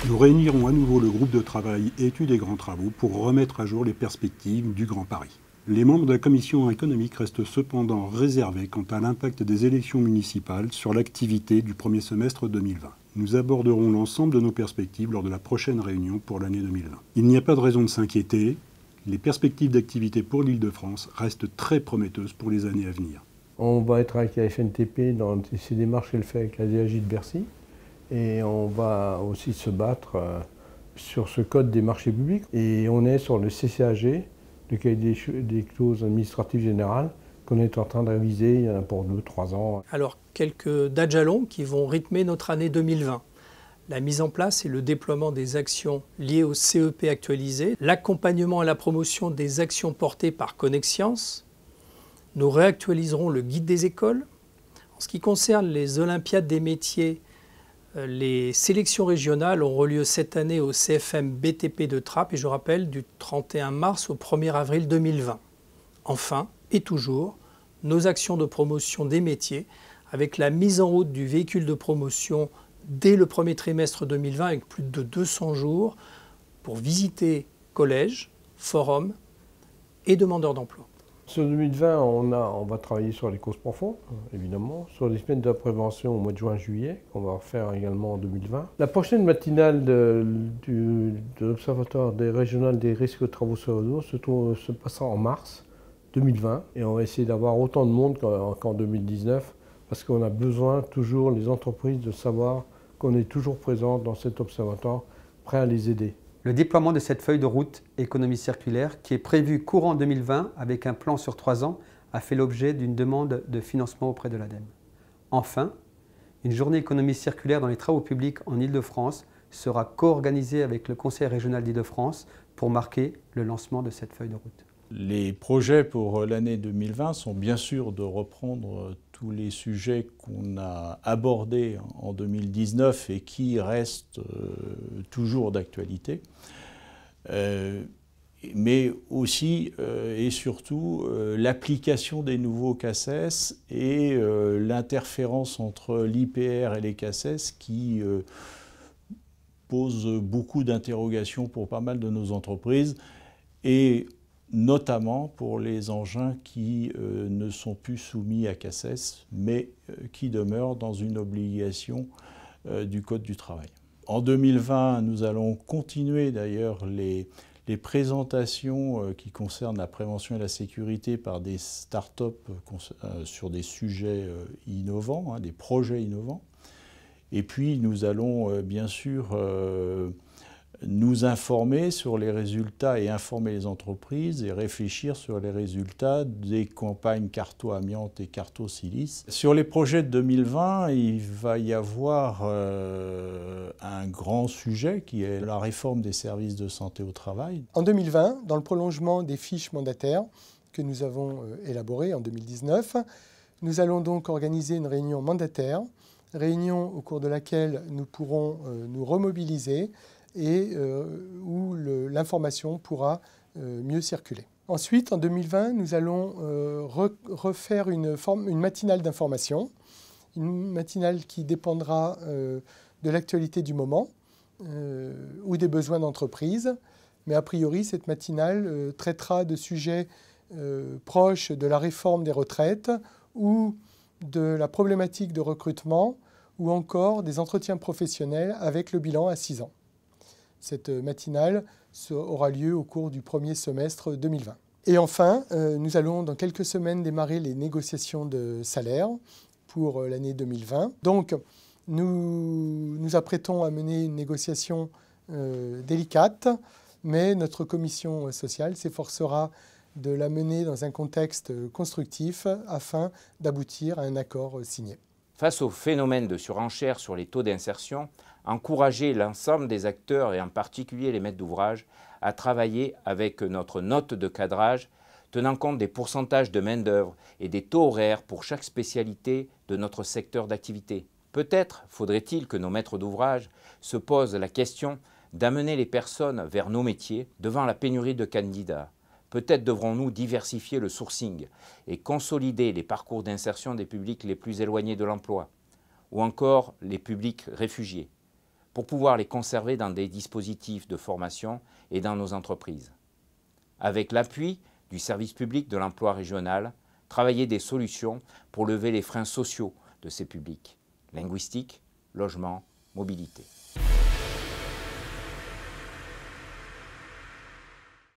Nous réunirons à nouveau le groupe de travail Études et Grands Travaux pour remettre à jour les perspectives du Grand Paris. Les membres de la commission économique restent cependant réservés quant à l'impact des élections municipales sur l'activité du premier semestre 2020. Nous aborderons l'ensemble de nos perspectives lors de la prochaine réunion pour l'année 2020. Il n'y a pas de raison de s'inquiéter. Les perspectives d'activité pour l'Île-de-France restent très prometteuses pour les années à venir. On va être avec la FNTP dans ces démarches qu'elle fait avec la DAJ de Bercy. Et on va aussi se battre sur ce code des marchés publics. Et on est sur le CCAG, le cahier des clauses administratives générales, qu'on est en train de réviser il y en a pour 2-3 ans. Alors, quelques dates jalons qui vont rythmer notre année 2020. La mise en place et le déploiement des actions liées au CEP actualisé, l'accompagnement et la promotion des actions portées par Connexiance. Nous réactualiserons le guide des écoles. En ce qui concerne les Olympiades des métiers, les sélections régionales auront lieu cette année au CFM BTP de Trappes et je rappelle du 31 mars au 1er avril 2020. Enfin, et toujours, nos actions de promotion des métiers avec la mise en route du véhicule de promotion dès le premier trimestre 2020 avec plus de 200 jours pour visiter collèges, forums et demandeurs d'emploi. Sur 2020, on va travailler sur les causes profondes, évidemment, sur les semaines de la prévention au mois de juin-juillet, qu'on va refaire également en 2020. La prochaine matinale de l'Observatoire régional des risques de travaux sur réseau se passera en mars 2020 et on va essayer d'avoir autant de monde qu'en 2019 parce qu'on a besoin toujours, les entreprises, de savoir qu'on est toujours présent dans cet observatoire, prêt à les aider. Le déploiement de cette feuille de route économie circulaire, qui est prévue courant 2020 avec un plan sur 3 ans, a fait l'objet d'une demande de financement auprès de l'ADEME. Enfin, une journée économie circulaire dans les travaux publics en Île-de-France sera co-organisée avec le Conseil régional d'Île-de-France pour marquer le lancement de cette feuille de route. Les projets pour l'année 2020 sont bien sûr de reprendre tous les sujets qu'on a abordés en 2019 et qui restent toujours d'actualité, mais aussi et surtout l'application des nouveaux CACES et l'interférence entre l'IPR et les CACES qui pose beaucoup d'interrogations pour pas mal de nos entreprises et notamment pour les engins qui ne sont plus soumis à CACES, mais qui demeurent dans une obligation du Code du travail. En 2020, nous allons continuer d'ailleurs les présentations qui concernent la prévention et la sécurité par des start-up sur des sujets innovants, des projets innovants. Et puis nous allons bien sûr nous informer sur les résultats et informer les entreprises et réfléchir sur les résultats des campagnes Carto Amiante et Carto Silice. Sur les projets de 2020, il va y avoir un grand sujet qui est la réforme des services de santé au travail. En 2020, dans le prolongement des fiches mandataires que nous avons élaborées en 2019, nous allons donc organiser une réunion mandataire, réunion au cours de laquelle nous pourrons nous remobiliser et où l'information pourra mieux circuler. Ensuite, en 2020, nous allons refaire une matinale d'information, une matinale qui dépendra de l'actualité du moment ou des besoins d'entreprise. Mais a priori, cette matinale traitera de sujets proches de la réforme des retraites ou de la problématique de recrutement ou encore des entretiens professionnels avec le bilan à 6 ans. Cette matinale aura lieu au cours du premier semestre 2020. Et enfin, nous allons dans quelques semaines démarrer les négociations de salaire pour l'année 2020. Donc, nous nous apprêtons à mener une négociation délicate, mais notre commission sociale s'efforcera de la mener dans un contexte constructif afin d'aboutir à un accord signé. Face au phénomène de surenchère sur les taux d'insertion, encourager l'ensemble des acteurs et en particulier les maîtres d'ouvrage à travailler avec notre note de cadrage tenant compte des pourcentages de main-d'œuvre et des taux horaires pour chaque spécialité de notre secteur d'activité. Peut-être faudrait-il que nos maîtres d'ouvrage se posent la question d'amener les personnes vers nos métiers devant la pénurie de candidats. Peut-être devrons-nous diversifier le sourcing et consolider les parcours d'insertion des publics les plus éloignés de l'emploi, ou encore les publics réfugiés. pour pouvoir les conserver dans des dispositifs de formation et dans nos entreprises. Avec l'appui du service public de l'emploi régional, travailler des solutions pour lever les freins sociaux de ces publics, linguistique, logement, mobilité.